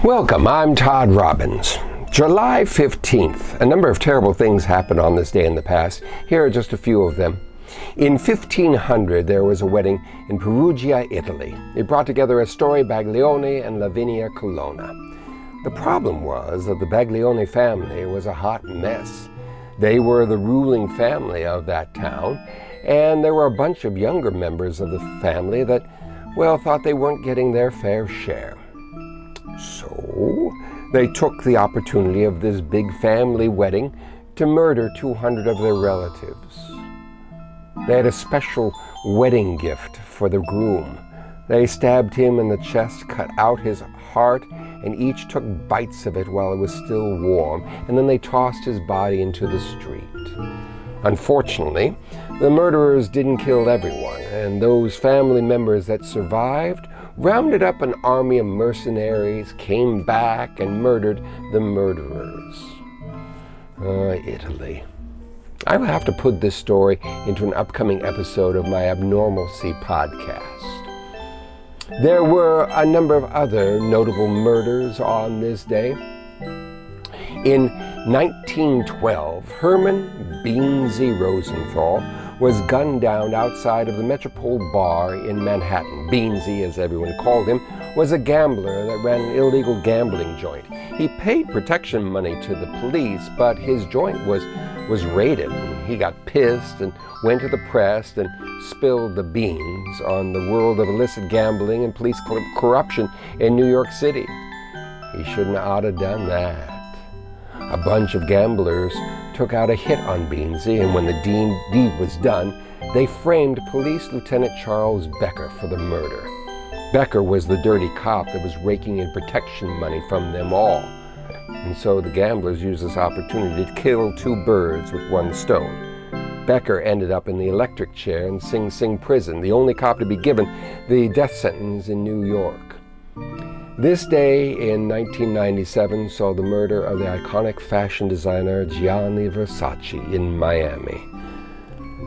Welcome, I'm Todd Robbins. July 15th. A number of terrible things happened on this day in the past. Here are just a few of them. In 1500, there was a wedding in Perugia, Italy. It brought together Astore Baglioni and Lavinia Colonna. The problem was that the Baglioni family was a hot mess. They were the ruling family of that town, and there were a bunch of younger members of the family that, thought they weren't getting their fair share. So they took the opportunity of this big family wedding to murder 200 of their relatives. They had a special wedding gift for the groom. They stabbed him in the chest, cut out his heart, and each took bites of it while it was still warm, and then they tossed his body into the street. Unfortunately, the murderers didn't kill everyone, and those family members that survived rounded up an army of mercenaries, came back, and murdered the murderers. Italy. I will have to put this story into an upcoming episode of my Abnormalcy podcast. There were a number of other notable murders on this day. In 1912, Herman Beansy Rosenthal was gunned down outside of the Metropole Bar in Manhattan. Beansy, as everyone called him, was a gambler that ran an illegal gambling joint. He paid protection money to the police, but his joint was raided. He got pissed and went to the press and spilled the beans on the world of illicit gambling and police corruption in New York City. He shouldn't ought have done that. A bunch of gamblers took out a hit on Beansy, and when the deed was done, they framed Police Lieutenant Charles Becker for the murder. Becker was the dirty cop that was raking in protection money from them all. And so the gamblers used this opportunity to kill two birds with one stone. Becker ended up in the electric chair in Sing Sing prison, the only cop to be given the death sentence in New York. This day in 1997 saw the murder of the iconic fashion designer Gianni Versace in Miami.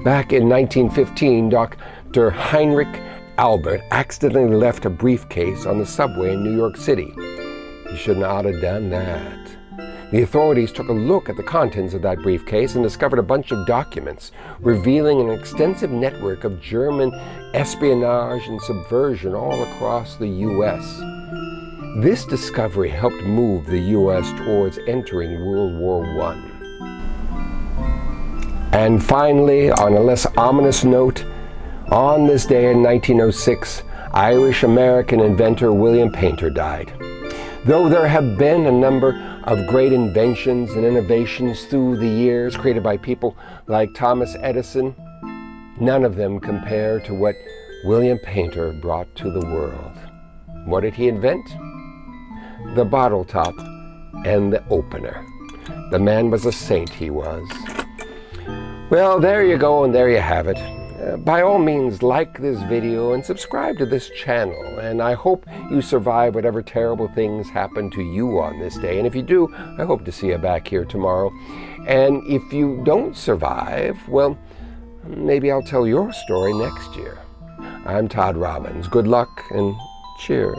Back in 1915, Dr. Heinrich Albert accidentally left a briefcase on the subway in New York City. He shouldn't ought have done that. The authorities took a look at the contents of that briefcase and discovered a bunch of documents revealing an extensive network of German espionage and subversion all across the U.S. This discovery helped move the U.S. towards entering World War I. And finally, on a less ominous note, on this day in 1906, Irish-American inventor William Painter died. Though there have been a number of great inventions and innovations through the years created by people like Thomas Edison, none of them compare to what William Painter brought to the world. What did he invent? The bottle top and the opener. The man was a saint, he was. Well, there you go, and there you have it. By all means, like this video and subscribe to this channel, and I hope you survive whatever terrible things happen to you on this day. And if you do, I hope to see you back here tomorrow. And if you don't survive, well, maybe I'll tell your story next year. I'm Todd Robbins. Good luck and cheers.